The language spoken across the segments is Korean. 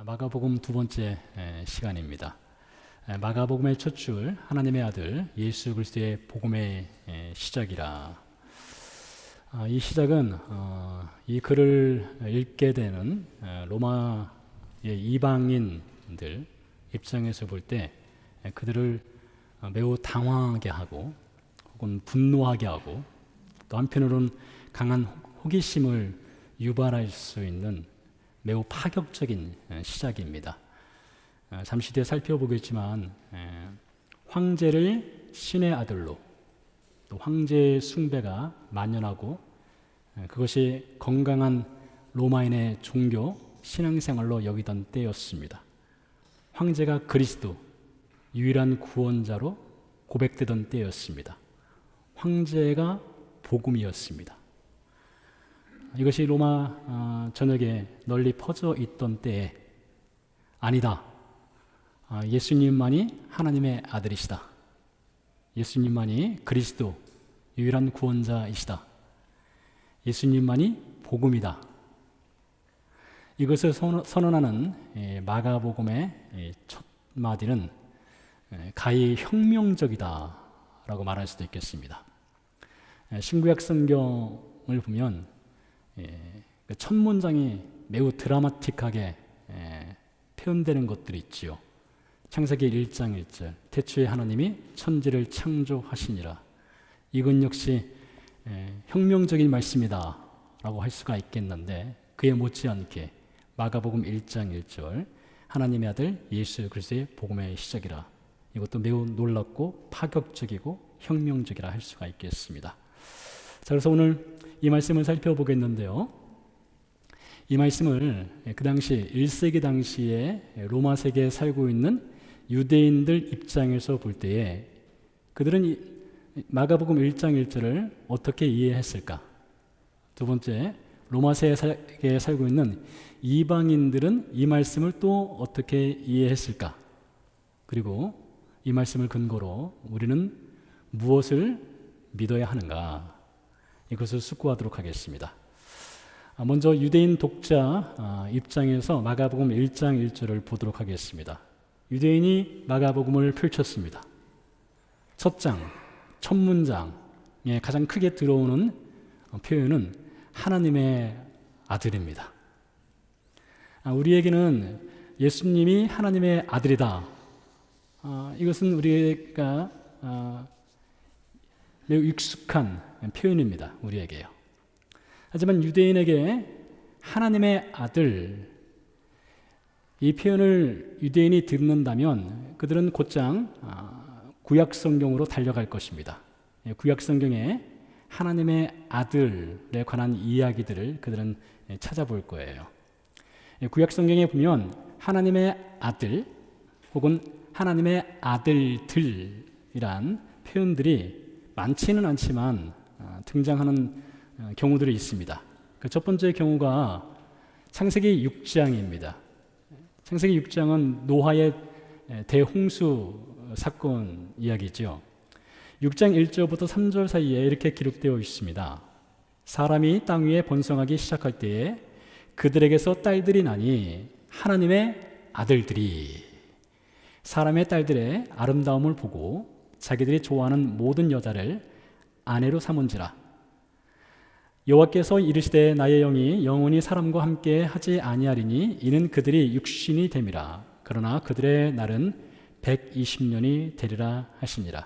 마가복음 두 번째 시간입니다. 마가복음의 첫 줄, 하나님의 아들 예수 그리스도의 복음의 시작이라. 이 시작은 이 글을 읽게 되는 로마의 이방인들 입장에서 볼 때 그들을 매우 당황하게 하고 혹은 분노하게 하고, 또 한편으로는 강한 호기심을 유발할 수 있는 매우 파격적인 시작입니다. 잠시 뒤에 살펴보겠지만 황제를 신의 아들로, 또 황제 숭배가 만연하고 그것이 건강한 로마인의 종교 신앙생활로 여기던 때였습니다. 황제가 그리스도, 유일한 구원자로 고백되던 때였습니다. 황제가 복음이었습니다. 이것이 로마 전역에 널리 퍼져 있던 때에 아니다, 예수님만이 하나님의 아들이시다, 예수님만이 그리스도 유일한 구원자이시다, 예수님만이 복음이다, 이것을 선언하는 마가복음의 첫 마디는 가히 혁명적이다 라고 말할 수도 있겠습니다. 신구약 성경을 보면 첫 문장이 매우 드라마틱하게 표현되는 것들이 있지요. 창세기 1장 1절, 태초에 하나님이 천지를 창조하시니라. 이건 역시 혁명적인 말씀이다 라고 할 수가 있겠는데, 그에 못지않게 마가복음 1장 1절, 하나님의 아들 예수 그리스도의 복음의 시작이라. 이것도 매우 놀랍고 파격적이고 혁명적이라 할 수가 있겠습니다. 자, 그래서 오늘 이 말씀을 살펴보겠는데요, 이 말씀을 그 당시 1세기 당시에 로마 세계에 살고 있는 유대인들 입장에서 볼 때에 그들은 마가복음 1장 1절을 어떻게 이해했을까? 두 번째, 로마 세계에 살고 있는 이방인들은 이 말씀을 또 어떻게 이해했을까? 그리고 이 말씀을 근거로 우리는 무엇을 믿어야 하는가? 이것을 숙고하도록 하겠습니다. 먼저 유대인 독자 입장에서 마가복음 1장 1절을 보도록 하겠습니다. 유대인이 마가복음을 펼쳤습니다. 첫 장, 첫 문장에 가장 크게 들어오는 표현은 하나님의 아들입니다. 우리에게는 예수님이 하나님의 아들이다, 이것은 우리가 매우 익숙한 표현입니다. 우리에게요. 하지만 유대인에게 하나님의 아들, 이 표현을 유대인이 듣는다면 그들은 곧장 구약 성경으로 달려갈 것입니다. 구약 성경에 하나님의 아들에 관한 이야기들을 그들은 찾아볼 거예요. 구약 성경에 보면 하나님의 아들 혹은 하나님의 아들들이란 표현들이 많지는 않지만 등장하는 경우들이 있습니다. 첫 번째 경우가 창세기 6장입니다. 창세기 6장은 노아의 대홍수 사건 이야기죠. 6장 1절부터 3절 사이에 이렇게 기록되어 있습니다. 사람이 땅 위에 번성하기 시작할 때에 그들에게서 딸들이 나니 하나님의 아들들이 사람의 딸들의 아름다움을 보고 자기들이 좋아하는 모든 여자를 아내로 삼은지라. 여호와께서 이르시되 나의 영이 영원히 사람과 함께 하지 아니하리니 이는 그들이 육신이 됨이라. 그러나 그들의 날은 120년이 되리라 하시니라.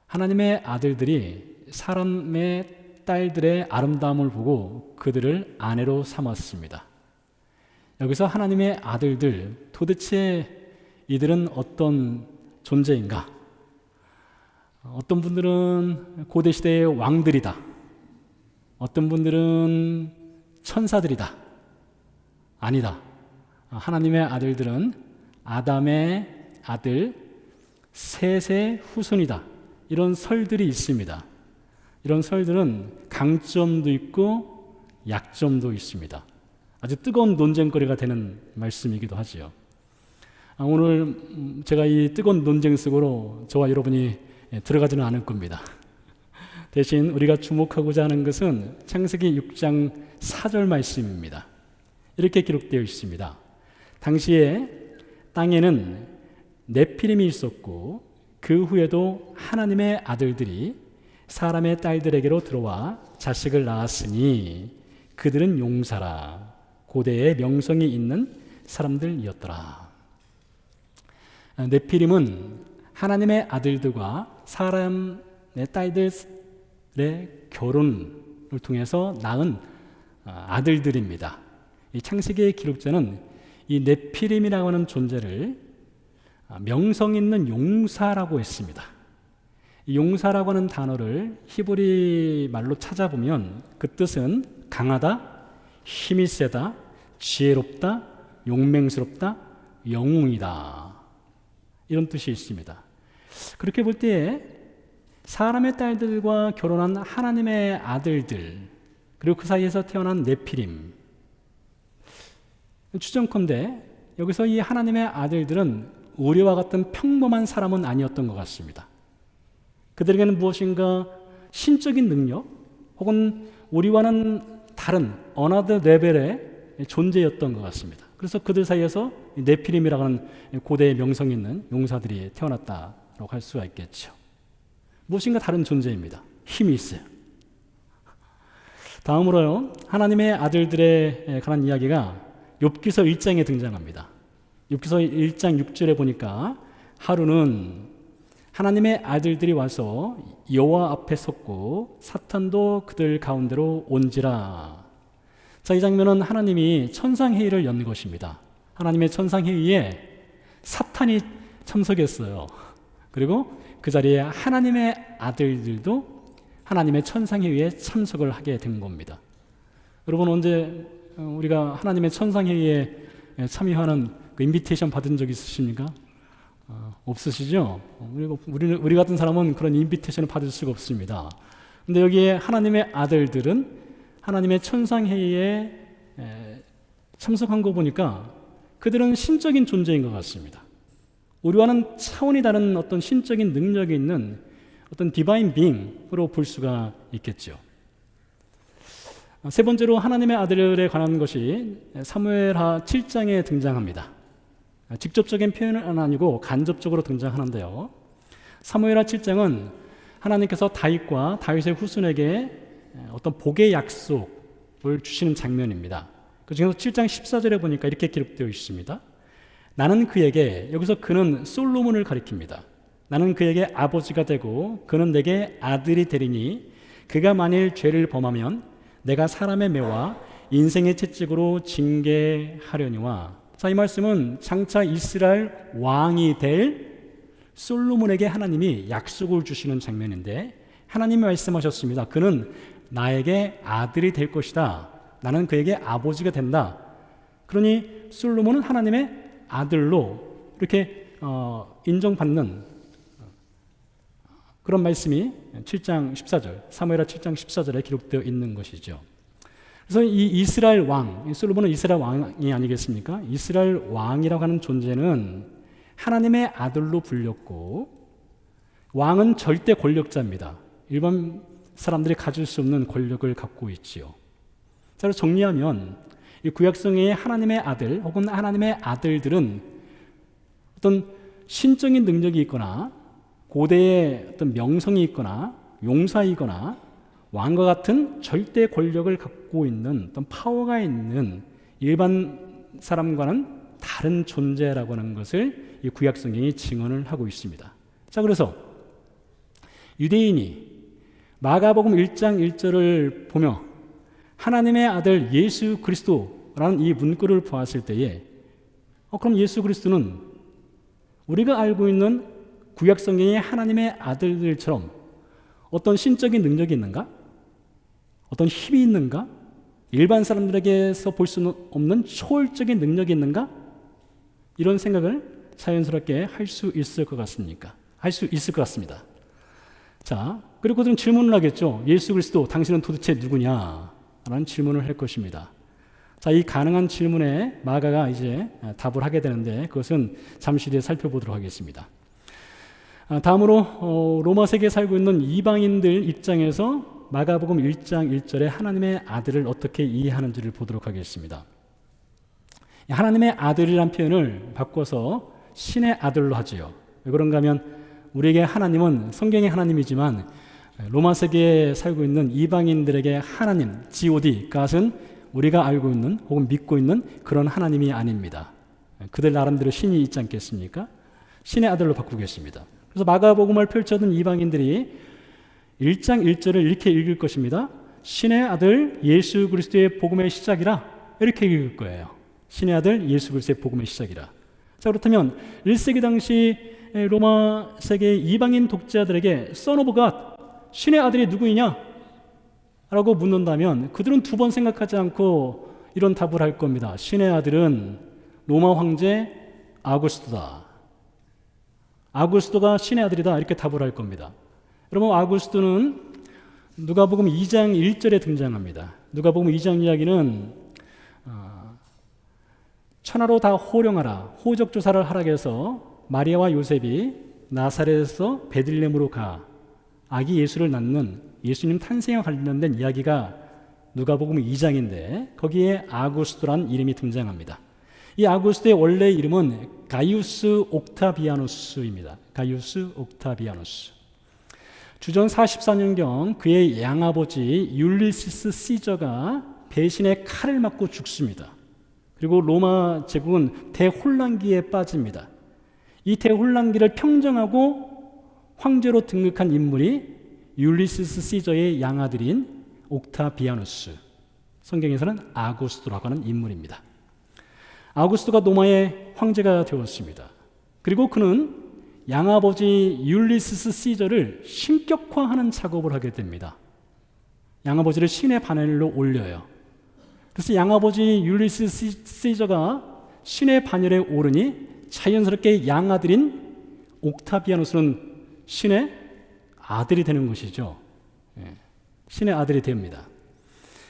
하나님의 아들들이 사람의 딸들의 아름다움을 보고 그들을 아내로 삼았습니다. 여기서 하나님의 아들들, 도대체 이들은 어떤 존재인가? 어떤 분들은 고대시대의 왕들이다, 어떤 분들은 천사들이다. 아니다. 하나님의 아들들은 아담의 아들 셋의 후손이다. 이런 설들이 있습니다. 이런 설들은 강점도 있고 약점도 있습니다. 아주 뜨거운 논쟁거리가 되는 말씀이기도 하지요. 오늘 제가 이 뜨거운 논쟁 속으로 저와 여러분이 들어가지는 않을 겁니다. 대신 우리가 주목하고자 하는 것은 창세기 6장 4절 말씀입니다. 이렇게 기록되어 있습니다. 당시에 땅에는 네피림이 있었고 그 후에도 하나님의 아들들이 사람의 딸들에게로 들어와 자식을 낳았으니 그들은 용사라. 고대에 명성이 있는 사람들이었더라. 네피림은 하나님의 아들들과 사람의 딸들의 결혼을 통해서 낳은 아들들입니다. 이 창세기의 기록자는 이 네피림이라고 하는 존재를 명성 있는 용사라고 했습니다. 이 용사라고 하는 단어를 히브리 말로 찾아보면 그 뜻은 강하다, 힘이 세다, 지혜롭다, 용맹스럽다, 영웅이다, 이런 뜻이 있습니다. 그렇게 볼 때 사람의 딸들과 결혼한 하나님의 아들들, 그리고 그 사이에서 태어난 네피림, 추정컨대 여기서 이 하나님의 아들들은 우리와 같은 평범한 사람은 아니었던 것 같습니다. 그들에게는 무엇인가 신적인 능력 혹은 우리와는 다른 어나더 레벨의 존재였던 것 같습니다. 그래서 그들 사이에서 네피림이라고 하는 고대의 명성 있는 용사들이 태어났다고 할 수가 있겠죠. 무엇인가 다른 존재입니다. 힘이 있어요. 다음으로요, 하나님의 아들들에 관한 이야기가 욥기서 1장에 등장합니다. 욥기서 1장 6절에 보니까 하루는 하나님의 아들들이 와서 여호와 앞에 섰고 사탄도 그들 가운데로 온지라. 자, 이 장면은 하나님이 천상회의를 연 것입니다. 하나님의 천상회의에 사탄이 참석했어요. 그리고 그 자리에 하나님의 아들들도 하나님의 천상회의에 참석을 하게 된 겁니다. 여러분, 언제 우리가 하나님의 천상회의에 참여하는 그 인비테이션 받은 적 있으십니까? 없으시죠? 우리 같은 사람은 그런 인비테이션을 받을 수가 없습니다. 근데 여기에 하나님의 아들들은 하나님의 천상회의에 참석한 거 보니까 그들은 신적인 존재인 것 같습니다. 우리와는 차원이 다른 어떤 신적인 능력이 있는 어떤 디바인 빙으로 볼 수가 있겠죠. 세 번째로 하나님의 아들에 관한 것이 사무엘하 7장에 등장합니다. 직접적인 표현은 아니고 간접적으로 등장하는데요. 사무엘하 7장은 하나님께서 다윗과 다윗의 후손에게 어떤 복의 약속을 주시는 장면입니다. 그 중에서 7장 14절에 보니까 이렇게 기록되어 있습니다. 나는 그에게, 여기서 그는 솔로몬을 가리킵니다. 나는 그에게 아버지가 되고 그는 내게 아들이 되리니 그가 만일 죄를 범하면 내가 사람의 매와 인생의 채찍으로 징계하려니와. 자, 이 말씀은 장차 이스라엘 왕이 될 솔로몬에게 하나님이 약속을 주시는 장면인데, 하나님이 말씀하셨습니다. 그는 나에게 아들이 될 것이다. 나는 그에게 아버지가 된다. 그러니 솔로몬은 하나님의 아들로 이렇게 인정받는 그런 말씀이 7장 14절, 사무엘하 7장 14절에 기록되어 있는 것이죠. 그래서 이 이스라엘 왕, 솔로몬은 이스라엘 왕이 아니겠습니까? 이스라엘 왕이라고 하는 존재는 하나님의 아들로 불렸고, 왕은 절대 권력자입니다. 일반 사람들이 가질 수 없는 권력을 갖고 있지요. 자, 그래서 정리하면 이 구약성의 하나님의 아들 혹은 하나님의 아들들은 어떤 신적인 능력이 있거나 고대의 어떤 명성이 있거나 용사이거나 왕과 같은 절대 권력을 갖고 있는 어떤 파워가 있는 일반 사람과는 다른 존재라고 하는 것을 이 구약 성경이 증언을 하고 있습니다. 자, 그래서 유대인이 마가복음 1장 1절을 보며 하나님의 아들 예수 그리스도라는 이 문구를 보았을 때에 그럼 예수 그리스도는 우리가 알고 있는 구약 성경의 하나님의 아들들처럼 어떤 신적인 능력이 있는가? 어떤 힘이 있는가? 일반 사람들에게서 볼 수는 없는 초월적인 능력이 있는가? 이런 생각을 자연스럽게 할 수 있을 것 같습니까? 할 수 있을 것 같습니다. 자, 그리고 좀 질문을 하겠죠. 예수 그리스도, 당신은 도대체 누구냐? 라는 질문을 할 것입니다. 자, 이 가능한 질문에 마가가 이제 답을 하게 되는데 그것은 잠시 뒤에 살펴보도록 하겠습니다. 다음으로 로마 세계에 살고 있는 이방인들 입장에서 마가복음 1장 1절에 하나님의 아들을 어떻게 이해하는지를 보도록 하겠습니다. 하나님의 아들이란 표현을 바꿔서 신의 아들로 하지요. 왜 그런가 하면 우리에게 하나님은 성경의 하나님이지만 로마 세계에 살고 있는 이방인들에게 하나님, God, God은 우리가 알고 있는 혹은 믿고 있는 그런 하나님이 아닙니다. 그들 나름대로 신이 있지 않겠습니까? 신의 아들로 바꾸겠습니다. 그래서 마가복음을 펼쳐든 이방인들이 1장 1절을 이렇게 읽을 것입니다. 신의 아들 예수 그리스도의 복음의 시작이라, 이렇게 읽을 거예요. 신의 아들 예수 그리스도의 복음의 시작이라. 자, 그렇다면 1세기 당시 로마 세계의 이방인 독자들에게 Son of God, 신의 아들이 누구이냐? 라고 묻는다면 그들은 두 번 생각하지 않고 이런 답을 할 겁니다. 신의 아들은 로마 황제 아구스토다. 아구스토가 신의 아들이다. 이렇게 답을 할 겁니다. 여러분, 아구스토는 누가복음 2장 1절에 등장합니다. 누가복음 2장 이야기는 천하로 다 호령하라, 호적 조사를 하라 해서 마리아와 요셉이 나사렛에서 베들레헴으로 가 아기 예수를 낳는 예수님 탄생과 관련된 이야기가 누가복음 2장인데 거기에 아구스토란 이름이 등장합니다. 이 아구스토의 원래 이름은 가이우스 옥타비아누스입니다. 가이우스 옥타비아누스. 주전 44년경 그의 양아버지 율리시스 시저가 배신의 칼을 맞고 죽습니다. 그리고 로마 제국은 대혼란기에 빠집니다. 이 대혼란기를 평정하고 황제로 등극한 인물이 율리시스 시저의 양아들인 옥타비아누스, 성경에서는 아구스토라고 하는 인물입니다. 아구스토가 로마의 황제가 되었습니다. 그리고 그는 양아버지 율리시스 시저를 신격화하는 작업을 하게 됩니다. 양아버지를 신의 반열로 올려요. 그래서 양아버지 율리시스 시저가 신의 반열에 오르니 자연스럽게 양아들인 옥타비아누스는 신의 아들이 되는 것이죠. 신의 아들이 됩니다.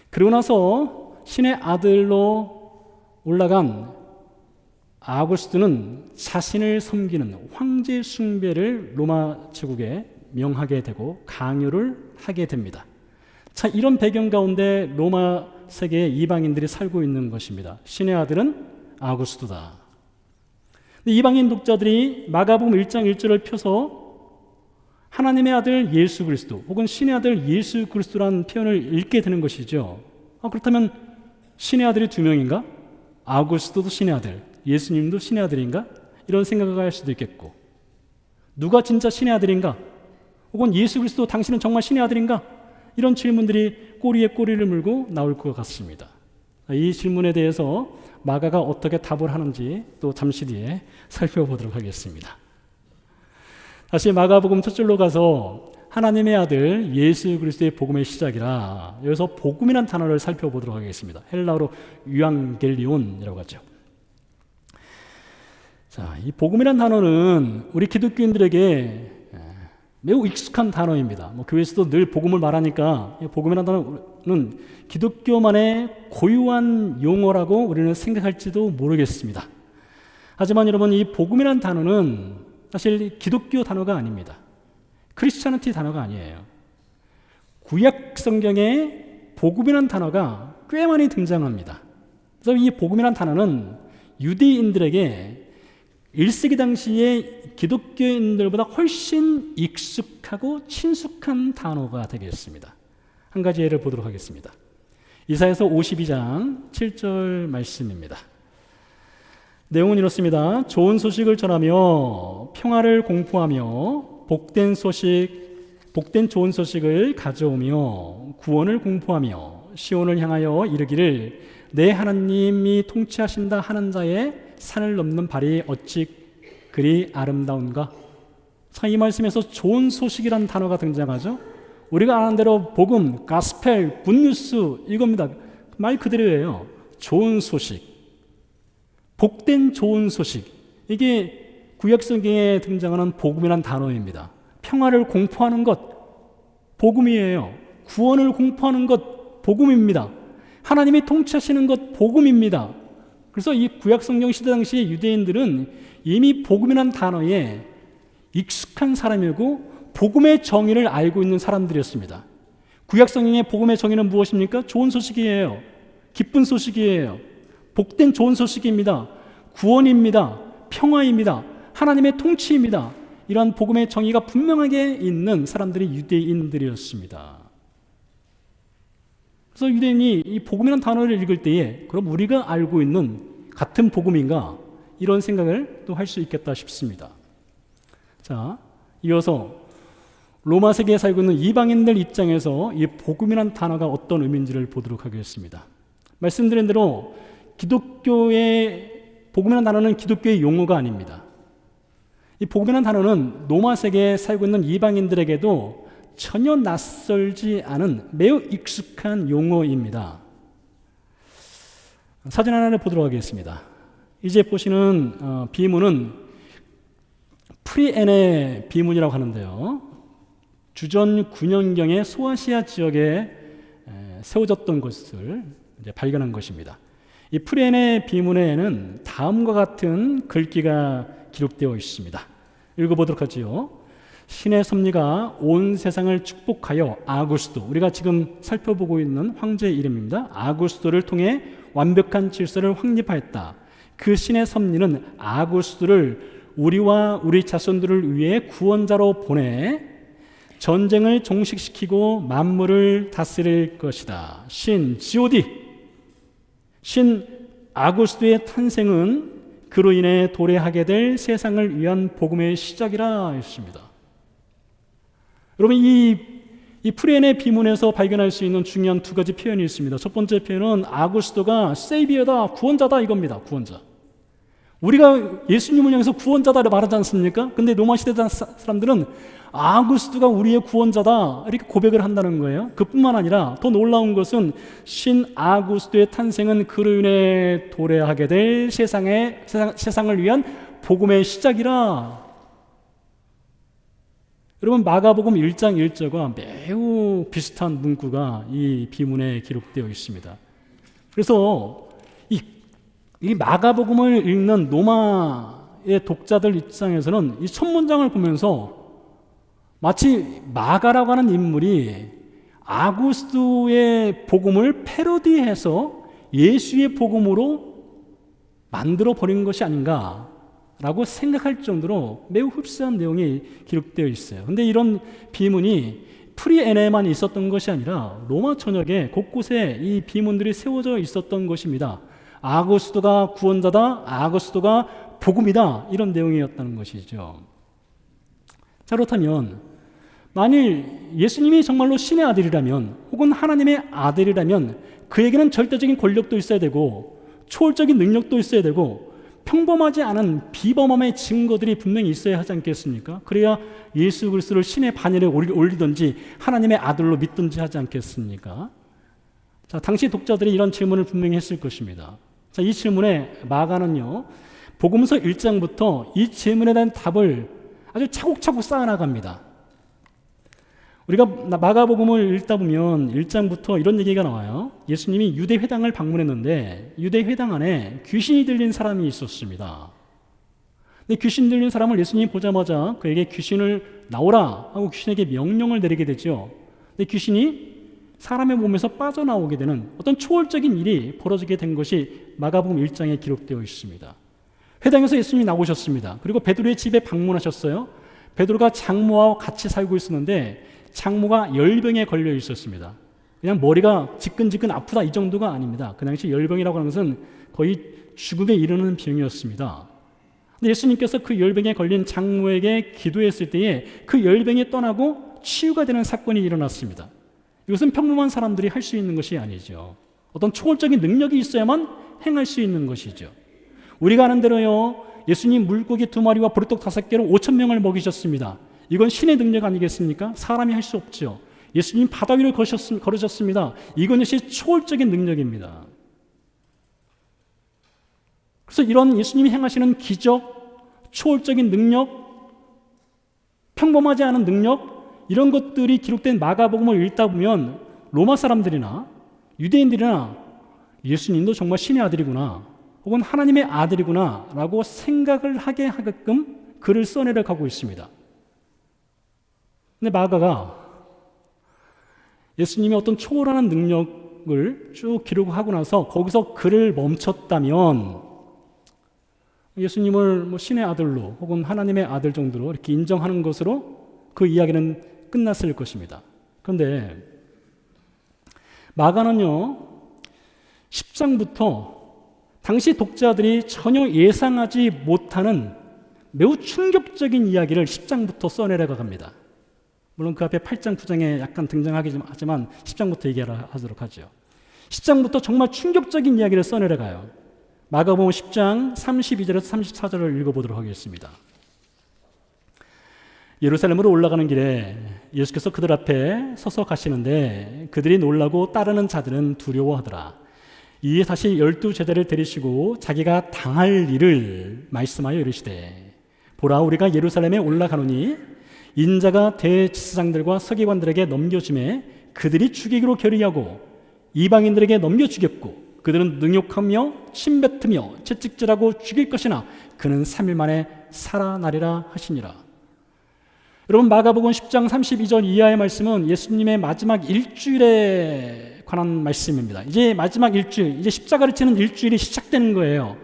그러고 나서 신의 아들로 올라간 아구스토는 자신을 섬기는 황제 숭배를 로마 제국에 명하게 되고 강요를 하게 됩니다. 자, 이런 배경 가운데 로마 세계의 이방인들이 살고 있는 것입니다. 신의 아들은 아구스토다. 이방인 독자들이 마가복음 1장 1절을 펴서 하나님의 아들 예수 그리스도 혹은 신의 아들 예수 그리스도라는 표현을 읽게 되는 것이죠. 그렇다면 신의 아들이 두 명인가? 아구스토도 신의 아들, 예수님도 신의 아들인가? 이런 생각을 할 수도 있겠고, 누가 진짜 신의 아들인가? 혹은 예수 그리스도 당신은 정말 신의 아들인가? 이런 질문들이 꼬리에 꼬리를 물고 나올 것 같습니다. 이 질문에 대해서 마가가 어떻게 답을 하는지 또 잠시 뒤에 살펴보도록 하겠습니다. 다시 마가복음 첫 절로 가서 하나님의 아들 예수 그리스도의 복음의 시작이라, 여기서 복음이라는 단어를 살펴보도록 하겠습니다. 헬라어로 유앙겔리온이라고 하죠. 자, 이 복음이라는 단어는 우리 기독교인들에게 매우 익숙한 단어입니다. 교회에서도 늘 복음을 말하니까 복음이라는 단어는 기독교만의 고유한 용어라고 우리는 생각할지도 모르겠습니다. 하지만 여러분, 이 복음이라는 단어는 사실 기독교 단어가 아닙니다. 크리스찬티 단어가 아니에요. 구약 성경에 복음이라는 단어가 꽤 많이 등장합니다. 그래서 이 복음이라는 단어는 유대인들에게 1세기 당시에 기독교인들보다 훨씬 익숙하고 친숙한 단어가 되겠습니다. 한 가지 예를 보도록 하겠습니다. 이사야서 52장 7절 말씀입니다. 내용은 이렇습니다. 좋은 소식을 전하며 평화를 공포하며 복된 좋은 소식을 가져오며 구원을 공포하며 시온을 향하여 이르기를 내 하나님이 통치하신다 하는 자의 산을 넘는 발이 어찌 그리 아름다운가? 자, 이 말씀에서 좋은 소식이라는 단어가 등장하죠. 우리가 아는 대로 복음, 가스펠, 굿뉴스 이겁니다. 말 그대로예요. 좋은 소식, 복된 좋은 소식, 이게 구약 성경에 등장하는 복음이라는 단어입니다. 평화를 공포하는 것, 복음이에요. 구원을 공포하는 것, 복음입니다. 하나님이 통치하시는 것, 복음입니다. 그래서 이 구약 성경 시대 당시의 유대인들은 이미 복음이라는 단어에 익숙한 사람이고 복음의 정의를 알고 있는 사람들이었습니다. 구약 성경의 복음의 정의는 무엇입니까? 좋은 소식이에요. 기쁜 소식이에요. 복된 좋은 소식입니다. 구원입니다. 평화입니다. 하나님의 통치입니다. 이러한 복음의 정의가 분명하게 있는 사람들이 유대인들이었습니다. 그래서 유대인이 이 복음이라는 단어를 읽을 때에 그럼 우리가 알고 있는 같은 복음인가? 이런 생각을 또 할 수 있겠다 싶습니다. 자, 이어서 로마 세계에 살고 있는 이방인들 입장에서 이 복음이라는 단어가 어떤 의미인지를 보도록 하겠습니다. 말씀드린 대로 기독교의 복음이라는 단어는 기독교의 용어가 아닙니다. 이 복음이라는 단어는 로마 세계에 살고 있는 이방인들에게도 전혀 낯설지 않은 매우 익숙한 용어입니다. 사진 하나를 보도록 하겠습니다. 이제 보시는 비문은 프리엔의 비문이라고 하는데요. 주전 9년경에 소아시아 지역에 세워졌던 것을 이제 발견한 것입니다. 이 프리엔의 비문에는 다음과 같은 글귀가 기록되어 있습니다. 읽어보도록 하지요. 신의 섭리가 온 세상을 축복하여 아구스도, 우리가 지금 살펴보고 있는 황제의 이름입니다. 아구스도를 통해 완벽한 질서를 확립하였다. 그 신의 섭리는 아구스도를 우리와 우리 자손들을 위해 구원자로 보내 전쟁을 종식시키고 만물을 다스릴 것이다. 신 G.O.D. 신 아구스도의 탄생은 그로 인해 도래하게 될 세상을 위한 복음의 시작이라 했습니다. 여러분, 이 프리엔의 비문에서 발견할 수 있는 중요한 두 가지 표현이 있습니다. 첫 번째 표현은 아구스도가 세이비어다, 구원자다 이겁니다. 구원자. 우리가 예수님을 향해서 구원자다를 말하지 않습니까? 근데 로마 시대 사람들은 아구스도가 우리의 구원자다 이렇게 고백을 한다는 거예요. 그뿐만 아니라 더 놀라운 것은 신 아구스도의 탄생은 그로 인해 도래하게 될 세상을 위한 복음의 시작이라. 여러분, 마가복음 1장 1절과 매우 비슷한 문구가 이 비문에 기록되어 있습니다. 그래서 이 마가복음을 읽는 로마의 독자들 입장에서는 이 첫 문장을 보면서 마치 마가라고 하는 인물이 아구스도의 복음을 패러디해서 예수의 복음으로 만들어 버린 것이 아닌가라고 생각할 정도로 매우 흡사한 내용이 기록되어 있어요. 그런데 이런 비문이 프리엔에만 있었던 것이 아니라 로마 전역에 곳곳에 이 비문들이 세워져 있었던 것입니다. 아구스도가 구원자다, 아구스도가 복음이다, 이런 내용이었다는 것이죠. 자, 그렇다면 만일 예수님이 정말로 신의 아들이라면 혹은 하나님의 아들이라면 그에게는 절대적인 권력도 있어야 되고 초월적인 능력도 있어야 되고 평범하지 않은 비범함의 증거들이 분명히 있어야 하지 않겠습니까? 그래야 예수 그리스도를 신의 반열에 올리든지 하나님의 아들로 믿든지 하지 않겠습니까? 자, 당시 독자들이 이런 질문을 분명히 했을 것입니다. 자, 이 질문에 마가는요, 복음서 1장부터 이 질문에 대한 답을 아주 차곡차곡 쌓아나갑니다. 우리가 마가복음을 읽다 보면 1장부터 이런 얘기가 나와요. 예수님이 유대 회당을 방문했는데 유대 회당 안에 귀신이 들린 사람이 있었습니다. 근데 귀신 들린 사람을 예수님이 보자마자 그에게 귀신을 나오라 하고 귀신에게 명령을 내리게 되죠. 근데 귀신이 사람의 몸에서 빠져나오게 되는 어떤 초월적인 일이 벌어지게 된 것이 마가복음 1장에 기록되어 있습니다. 회당에서 예수님이 나오셨습니다. 그리고 베드로의 집에 방문하셨어요. 베드로가 장모와 같이 살고 있었는데 장모가 열병에 걸려 있었습니다. 그냥 머리가 지끈지끈 아프다 이 정도가 아닙니다. 그 당시 열병이라고 하는 것은 거의 죽음에 이르는 병이었습니다. 근데 예수님께서 그 열병에 걸린 장모에게 기도했을 때에 그 열병이 떠나고 치유가 되는 사건이 일어났습니다. 이것은 평범한 사람들이 할 수 있는 것이 아니죠. 어떤 초월적인 능력이 있어야만 행할 수 있는 것이죠. 우리가 아는 대로요, 예수님 물고기 2마리와 보리떡 5개로 5,000명을 먹이셨습니다. 이건 신의 능력 아니겠습니까? 사람이 할 수 없죠. 예수님 바다 위를 걸으셨습니다. 이건 역시 초월적인 능력입니다. 그래서 이런 예수님이 행하시는 기적, 초월적인 능력, 평범하지 않은 능력, 이런 것들이 기록된 마가복음을 읽다 보면 로마 사람들이나 유대인들이나 예수님도 정말 신의 아들이구나, 혹은 하나님의 아들이구나 라고 생각을 하게 하게끔 글을 써내려 가고 있습니다. 근데 마가가 예수님의 어떤 초월하는 능력, 능력을 쭉 기록하고 나서 거기서 글을 멈췄다면 예수님을 신의 아들로 혹은 하나님의 아들 정도로 이렇게 인정하는 것으로 그 이야기는 끝났을 것입니다. 그런데 마가는요, 10장부터 당시 독자들이 전혀 예상하지 못하는 매우 충격적인 이야기를 10장부터 써내려가 갑니다. 물론 그 앞에 8장, 9장에 약간 등장하긴 하지만 10장부터 얘기하도록 하죠. 10장부터 정말 충격적인 이야기를 써내려가요. 마가복음 10장 32절에서 34절을 읽어보도록 하겠습니다. 예루살렘으로 올라가는 길에 예수께서 그들 앞에 서서 가시는데 그들이 놀라고 따르는 자들은 두려워하더라. 이에 다시 12 제자를 데리시고 자기가 당할 일을 말씀하여 이르시되 보라, 우리가 예루살렘에 올라가노니 인자가 대제사장들과 서기관들에게 넘겨주매 그들이 죽이기로 결의하고 이방인들에게 넘겨 죽였고 그들은 능욕하며 침뱉으며 채찍질하고 죽일 것이나 그는 3일 만에 살아나리라 하시니라. 여러분, 마가복음 10장 32절 이하의 말씀은 예수님의 마지막 일주일에 관한 말씀입니다. 이제 마지막 일주일, 이제 십자가를 치는 일주일이 시작되는 거예요.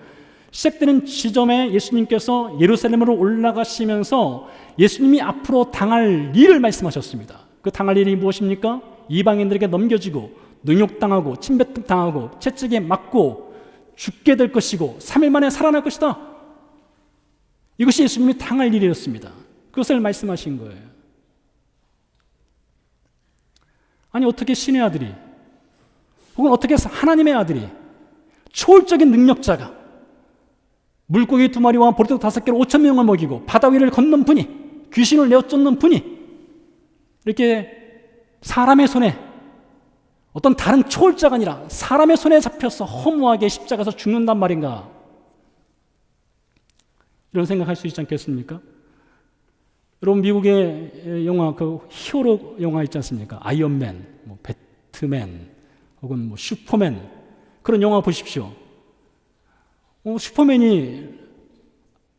시작되는 지점에 예수님께서 예루살렘으로 올라가시면서 예수님이 앞으로 당할 일을 말씀하셨습니다. 그 당할 일이 무엇입니까? 이방인들에게 넘겨지고 능욕당하고 침뱉당하고 채찍에 맞고 죽게 될 것이고 3일 만에 살아날 것이다. 이것이 예수님이 당할 일이었습니다. 그것을 말씀하신 거예요. 아니, 어떻게 신의 아들이 혹은 어떻게 하나님의 아들이 초월적인 능력자가 물고기 2마리와 보리떡 5개로 5,000명을 먹이고 바다 위를 건넌 분이, 귀신을 내어 쫓는 분이 이렇게 사람의 손에, 어떤 다른 초월자가 아니라 사람의 손에 잡혀서 허무하게 십자가에서 죽는단 말인가? 이런 생각할 수 있지 않겠습니까? 여러분, 미국의 영화, 그 히어로 영화 있지 않습니까? 아이언맨, 배트맨, 혹은 슈퍼맨, 그런 영화 보십시오. 슈퍼맨이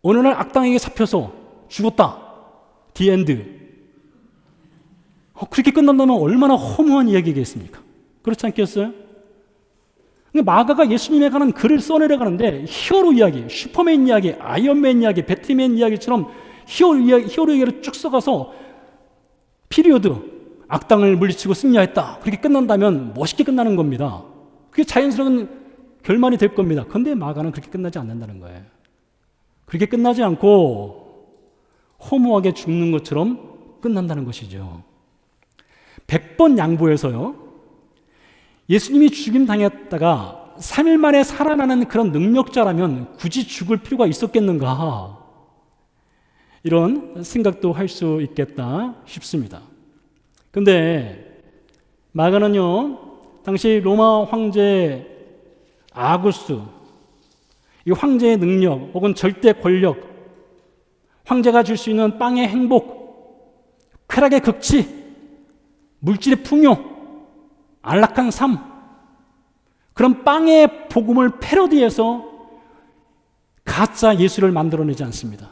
어느 날 악당에게 잡혀서 죽었다. 디 엔드. 그렇게 끝난다면 얼마나 허무한 이야기겠습니까? 그렇지 않겠어요? 마가가 예수님에 관한 글을 써내려가는데 히어로 이야기, 슈퍼맨 이야기, 아이언맨 이야기, 배트맨 이야기처럼 히어로 이야기를 쭉 써가서 피리어드, 악당을 물리치고 승리했다. 그렇게 끝난다면 멋있게 끝나는 겁니다. 그게 자연스러운 결말이 될 겁니다. 그런데 마가는 그렇게 끝나지 않는다는 거예요. 그렇게 끝나지 않고 허무하게 죽는 것처럼 끝난다는 것이죠. 100번 양보해서요, 예수님이 죽임 당했다가 3일 만에 살아나는 그런 능력자라면 굳이 죽을 필요가 있었겠는가, 이런 생각도 할 수 있겠다 싶습니다. 그런데 마가는요, 당시 로마 황제 아구스, 이 황제의 능력 혹은 절대 권력, 황제가 줄 수 있는 빵의 행복, 쾌락의 극치, 물질의 풍요, 안락한 삶, 그런 빵의 복음을 패러디해서 가짜 예수를 만들어내지 않습니다.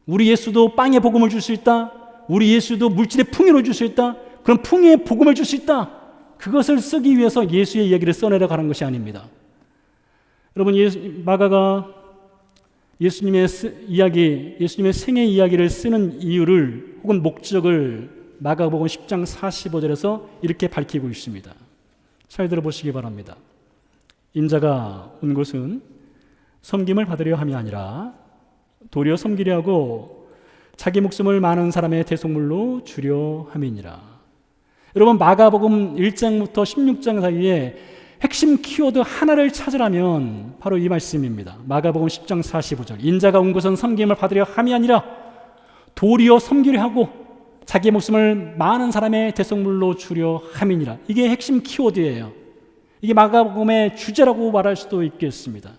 우리 예수도 빵의 복음을 줄 수 있다. 우리 예수도 물질의 풍요를 줄 수 있다. 그런 풍요의 복음을 줄 수 있다. 그것을 쓰기 위해서 예수의 이야기를 써내려가는 것이 아닙니다. 여러분, 마가가 예수님의 이야기, 예수님의 생애 이야기를 쓰는 이유를 혹은 목적을 마가복음 10장 45절에서 이렇게 밝히고 있습니다. 잘 들어보시기 바랍니다. 인자가 온 것은 섬김을 받으려 함이 아니라 도리어 섬기려 하고 자기 목숨을 많은 사람의 대속물로 주려 함이니라. 여러분, 마가복음 1장부터 16장 사이에 핵심 키워드 하나를 찾으라면 바로 이 말씀입니다. 마가복음 10장 45절. 인자가 온 것은 섬김을 받으려 함이 아니라 도리어 섬기려 하고 자기 목숨을 많은 사람의 대속물로 주려 함이니라. 이게 핵심 키워드예요. 이게 마가복음의 주제라고 말할 수도 있겠습니다.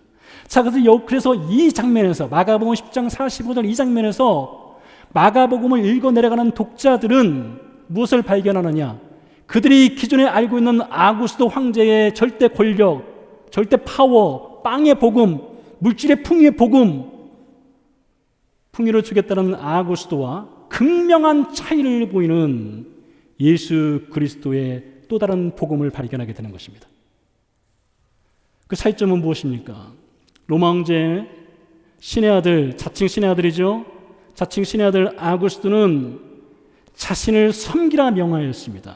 자, 그래서 이 장면에서, 마가복음 10장 45절 이 장면에서 마가복음을 읽어 내려가는 독자들은 무엇을 발견하느냐? 그들이 기존에 알고 있는 아구스도 황제의 절대 권력, 절대 파워, 빵의 복음, 물질의 풍요의 복음, 풍요를 주겠다는 아구스도와 극명한 차이를 보이는 예수 그리스도의 또 다른 복음을 발견하게 되는 것입니다. 그 차이점은 무엇입니까? 로마 황제 신의 아들, 자칭 신의 아들이죠. 자칭 신의 아들 아구스도는 자신을 섬기라 명하였습니다.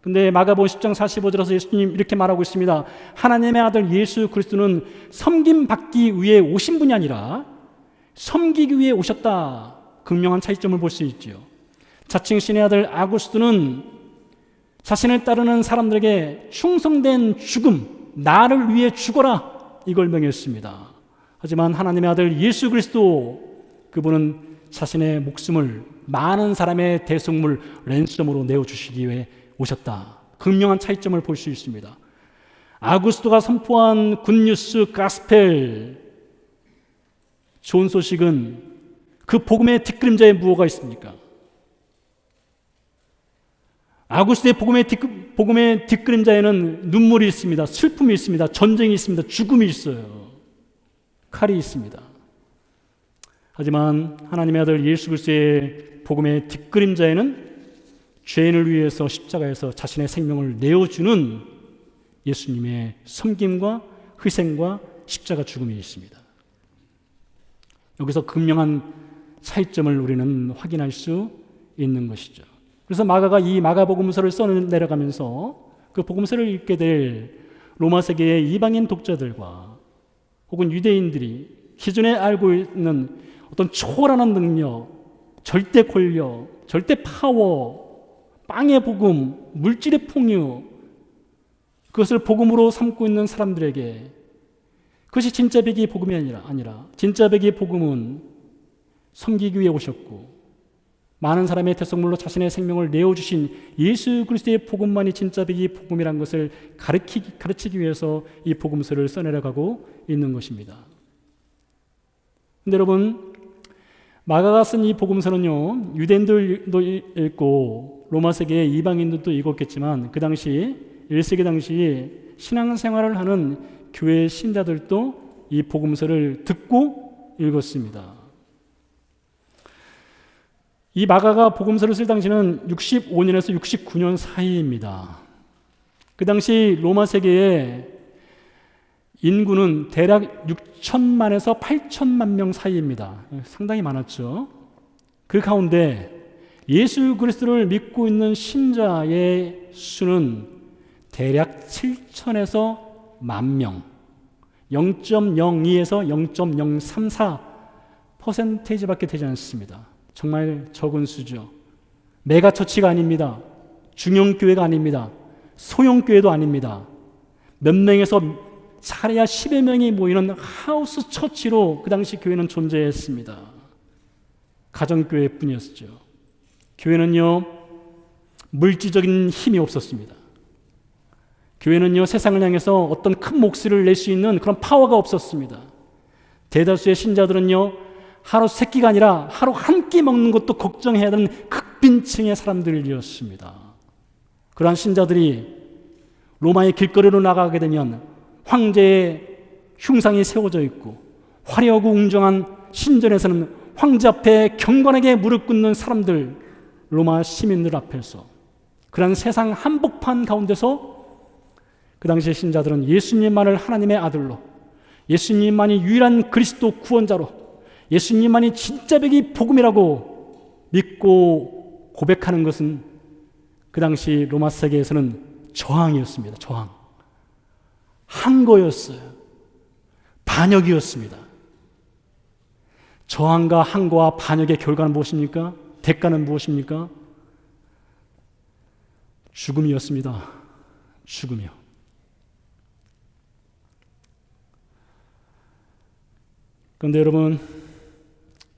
근데 마가복음 10장 45절에서 예수님 이렇게 말하고 있습니다. 하나님의 아들 예수 그리스도는 섬김 받기 위해 오신 분이 아니라 섬기기 위해 오셨다. 극명한 차이점을 볼 수 있죠. 자칭 신의 아들 아구스도는 자신을 따르는 사람들에게 충성된 죽음, 나를 위해 죽어라, 이걸 명했습니다. 하지만 하나님의 아들 예수 그리스도, 그분은 자신의 목숨을 많은 사람의 대속물 랜섬으로 내어주시기 위해 오셨다. 극명한 차이점을 볼 수 있습니다. 아구스도가 선포한 굿뉴스 가스펠, 좋은 소식은 그 복음의 뒷그림자에 무엇가 있습니까? 아구스도의 복음의 뒷그림자에는 눈물이 있습니다. 슬픔이 있습니다. 전쟁이 있습니다. 죽음이 있어요. 칼이 있습니다. 하지만 하나님의 아들 예수 그리스도의 복음의 뒷그림자에는 죄인을 위해서 십자가에서 자신의 생명을 내어주는 예수님의 섬김과 희생과 십자가 죽음이 있습니다. 여기서 극명한 차이점을 우리는 확인할 수 있는 것이죠. 그래서 마가가 이 마가복음서를 써내려가면서 그 복음서를 읽게 될 로마 세계의 이방인 독자들과 혹은 유대인들이 기존에 알고 있는 어떤 초월한 능력, 절대 권력, 절대 파워, 빵의 복음, 물질의 풍요, 그것을 복음으로 삼고 있는 사람들에게 그것이 진짜 백의 복음이 아니라 진짜 백의 복음은 섬기기 위해 오셨고 많은 사람의 대속물로 자신의 생명을 내어주신 예수 그리스도의 복음만이 진짜 백의 복음이라는 것을 가르치기 위해서 이 복음서를 써내려가고 있는 것입니다. 근데 여러분, 마가가 쓴 이 복음서는요, 유대인들도 읽고 로마 세계의 이방인들도 읽었겠지만 그 당시 1세기 당시 신앙생활을 하는 교회 신자들도 이 복음서를 듣고 읽었습니다. 이 마가가 복음서를 쓸 당시는 65년에서 69년 사이입니다. 그 당시 로마 세계의 인구는 대략 6천만에서 8천만 명 사이입니다. 상당히 많았죠. 그 가운데 예수 그리스도를 믿고 있는 신자의 수는 대략 7천에서 1만 명, 0.02에서 0.034%밖에 되지 않습니다. 정말 적은 수죠. 메가처치가 아닙니다. 중형교회가 아닙니다. 소형교회도 아닙니다. 몇 명에서 차례야 10여 명이 모이는 하우스 처치로 그 당시 교회는 존재했습니다. 가정교회뿐이었죠. 교회는요, 물질적인 힘이 없었습니다. 교회는요, 세상을 향해서 어떤 큰 몫을 낼 수 있는 그런 파워가 없었습니다. 대다수의 신자들은요, 하루 세 끼가 아니라 하루 한 끼 먹는 것도 걱정해야 되는 극빈층의 사람들이었습니다. 그러한 신자들이 로마의 길거리로 나가게 되면 황제의 흉상이 세워져 있고 화려하고 웅장한 신전에서는 황제 앞에 경건하게 무릎 꿇는 사람들, 로마 시민들 앞에서, 그런 세상 한복판 가운데서 그 당시의 신자들은 예수님만을 하나님의 아들로, 예수님만이 유일한 그리스도 구원자로, 예수님만이 진짜 백이 복음이라고 믿고 고백하는 것은 그 당시 로마 세계에서는 저항이었습니다. 저항. 항거였어요. 반역이었습니다. 저항과 항거와 반역의 결과는 무엇입니까? 대가는 무엇입니까? 죽음이었습니다. 죽음이요. 그런데 여러분,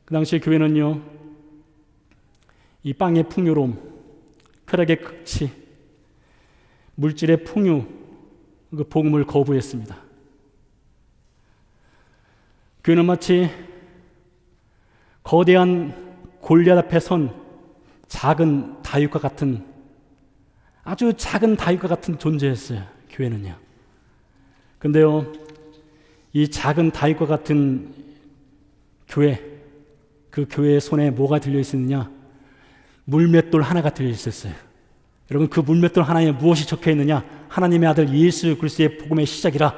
그 당시에 교회는요, 이 빵의 풍요로움, 쾌락의 극치, 물질의 풍요, 그 복음을 거부했습니다. 교회는 마치 거대한 골리앗 앞에 선 작은 다윗과 같은, 아주 작은 다윗과 같은 존재였어요. 교회는요. 근데요, 이 작은 다윗과 같은 교회, 그 교회의 손에 뭐가 들려 있었느냐? 물맷돌 하나가 들려 있었어요. 여러분, 그 물맷돌 하나에 무엇이 적혀 있느냐? 하나님의 아들 예수 그리스도의 복음의 시작이라,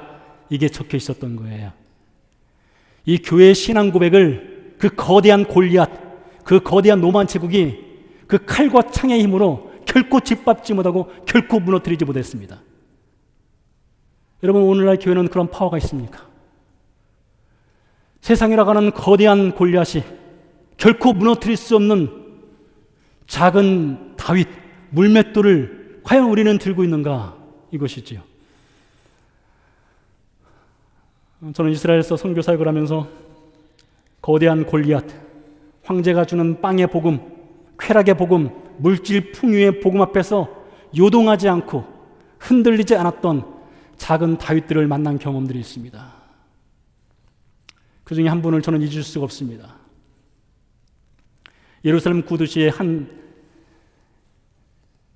이게 적혀 있었던 거예요. 이 교회의 신앙 고백을 그 거대한 골리앗, 그 거대한 로마 제국이 그 칼과 창의 힘으로 결코 짓밟지 못하고 결코 무너뜨리지 못했습니다. 여러분, 오늘날 교회는 그런 파워가 있습니까? 세상이라고 하는 거대한 골리앗이 결코 무너뜨릴 수 없는 작은 다윗, 물맷돌을 과연 우리는 들고 있는가? 이것이지요. 저는 이스라엘에서 선교 사역을 하면서 거대한 골리앗, 황제가 주는 빵의 복음, 쾌락의 복음, 물질 풍요의 복음 앞에서 요동하지 않고 흔들리지 않았던 작은 다윗들을 만난 경험들이 있습니다. 그 중에 한 분을 저는 잊을 수가 없습니다. 예루살렘 구도시의 한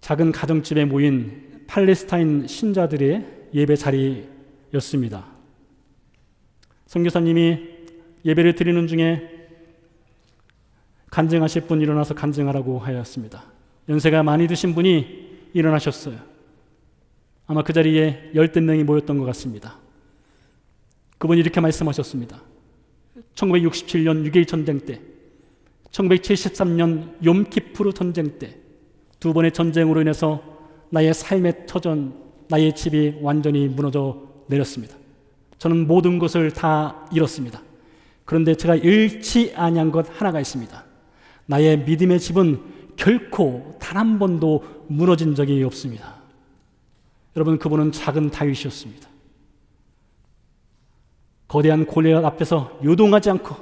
작은 가정집에 모인 팔레스타인 신자들의 예배 자리였습니다. 선교사님이 예배를 드리는 중에 간증하실 분 일어나서 간증하라고 하였습니다. 연세가 많이 드신 분이 일어나셨어요. 아마 그 자리에 10대 명이 모였던 것 같습니다. 그분이 이렇게 말씀하셨습니다. 1967년 6.1 전쟁 때, 1973년 욤키푸르 전쟁 때 두 번의 전쟁으로 인해서 나의 삶의 터전, 나의 집이 완전히 무너져 내렸습니다. 저는 모든 것을 다 잃었습니다. 그런데 제가 잃지 아니한 것 하나가 있습니다. 나의 믿음의 집은 결코 단 한 번도 무너진 적이 없습니다. 여러분, 그분은 작은 다윗이었습니다. 거대한 골리앗 앞에서 요동하지 않고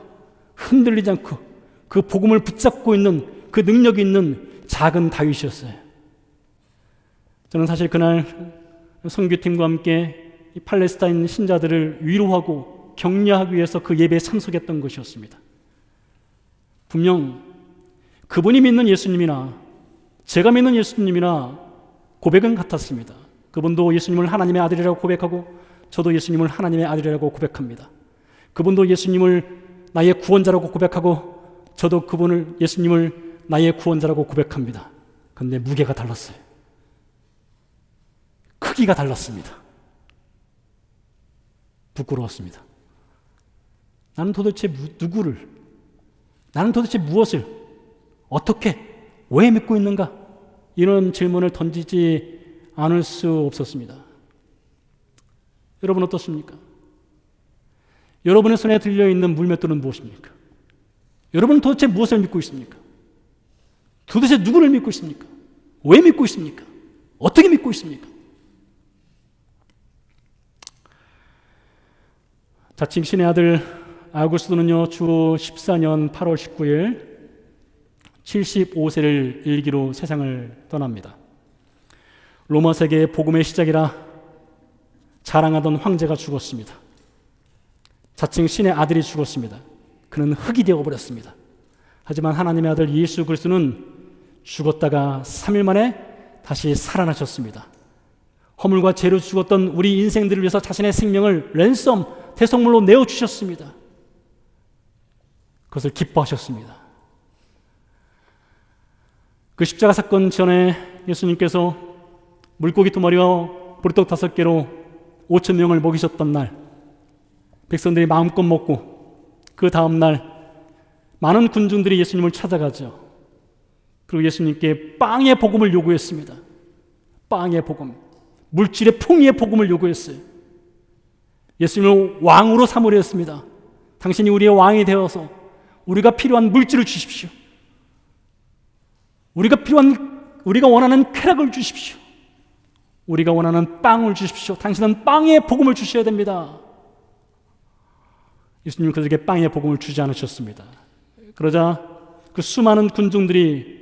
흔들리지 않고 그 복음을 붙잡고 있는 그 능력이 있는 작은 다윗이었어요. 저는 사실 그날 선교팀과 함께 이 팔레스타인 신자들을 위로하고 격려하기 위해서 그 예배에 참석했던 것이었습니다. 분명 그분이 믿는 예수님이나 제가 믿는 예수님이나 고백은 같았습니다. 그분도 예수님을 하나님의 아들이라고 고백하고 저도 예수님을 하나님의 아들이라고 고백합니다. 그분도 예수님을 나의 구원자라고 고백하고 저도 그분을 예수님을 나의 구원자라고 고백합니다. 그런데 무게가 달랐어요. 크기가 달랐습니다. 부끄러웠습니다. 나는 도대체 누구를, 나는 도대체 무엇을, 어떻게, 왜 믿고 있는가? 이런 질문을 던지지 않을 수 없었습니다. 여러분 어떻습니까? 여러분의 손에 들려있는 물맷돌은 무엇입니까? 여러분은 도대체 무엇을 믿고 있습니까? 도대체 누구를 믿고 있습니까? 왜 믿고 있습니까? 어떻게 믿고 있습니까? 자칭 신의 아들 아우구스도는요, 주 14년 8월 19일 75세를 일기로 세상을 떠납니다. 로마 세계의 복음의 시작이라 자랑하던 황제가 죽었습니다. 자칭 신의 아들이 죽었습니다. 그는 흙이 되어버렸습니다. 하지만 하나님의 아들 예수 그리스도는 죽었다가 3일 만에 다시 살아나셨습니다. 허물과 죄로 죽었던 우리 인생들을 위해서 자신의 생명을 랜섬, 대성물로 내어주셨습니다. 그것을 기뻐하셨습니다. 그 십자가 사건 전에 예수님께서 물고기 2마리와 보리떡 5개로 5,000명을 먹이셨던 날, 백성들이 마음껏 먹고 그 다음날 많은 군중들이 예수님을 찾아가죠. 그리고 예수님께 빵의 복음을 요구했습니다. 빵의 복음, 물질의 풍요의 복음을 요구했어요. 예수님을 왕으로 삼으려 했습니다. 당신이 우리의 왕이 되어서 우리가 필요한 물질을 주십시오. 우리가 원하는 쾌락을 주십시오. 우리가 원하는 빵을 주십시오. 당신은 빵의 복음을 주셔야 됩니다. 예수님은 그들에게 빵의 복음을 주지 않으셨습니다. 그러자 그 수많은 군중들이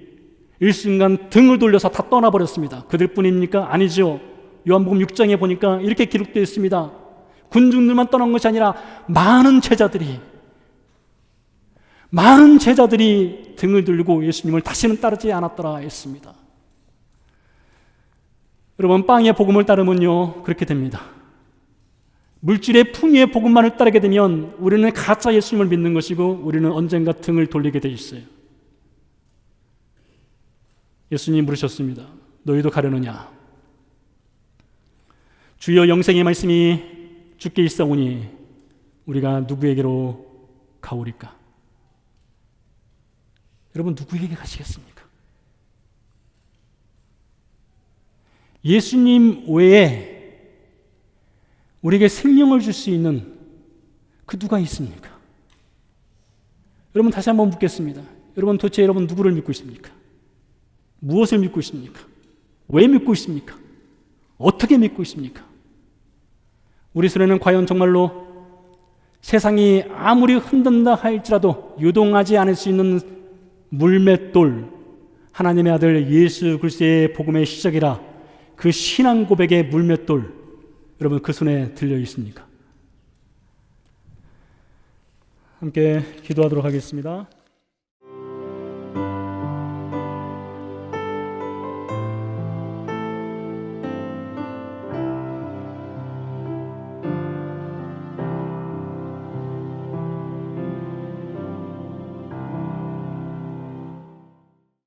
일순간 등을 돌려서 다 떠나버렸습니다. 그들뿐입니까? 아니죠. 요한복음 6장에 보니까 이렇게 기록되어 있습니다. 군중들만 떠난 것이 아니라 많은 제자들이 등을 들고 예수님을 다시는 따르지 않았더라 했습니다. 여러분, 빵의 복음을 따르면요 그렇게 됩니다. 물질의 풍요의 복음만을 따르게 되면 우리는 가짜 예수님을 믿는 것이고 우리는 언젠가 등을 돌리게 돼 있어요. 예수님이 물으셨습니다. 너희도 가려느냐? 주여, 영생의 말씀이 주께 일사오니 우리가 누구에게로 가오리까? 여러분, 누구에게 가시겠습니까? 예수님 외에 우리에게 생명을 줄 수 있는 그 누가 있습니까? 여러분, 다시 한번 묻겠습니다. 여러분, 도대체 여러분 누구를 믿고 있습니까? 무엇을 믿고 있습니까? 왜 믿고 있습니까? 어떻게 믿고 있습니까? 우리 손에는 과연 정말로 세상이 아무리 흔든다 할지라도 유동하지 않을 수 있는 물맷돌, 하나님의 아들 예수 그리스도의 복음의 시작이라 그 신앙 고백의 물맷돌, 여러분 그 손에 들려 있습니까? 함께 기도하도록 하겠습니다.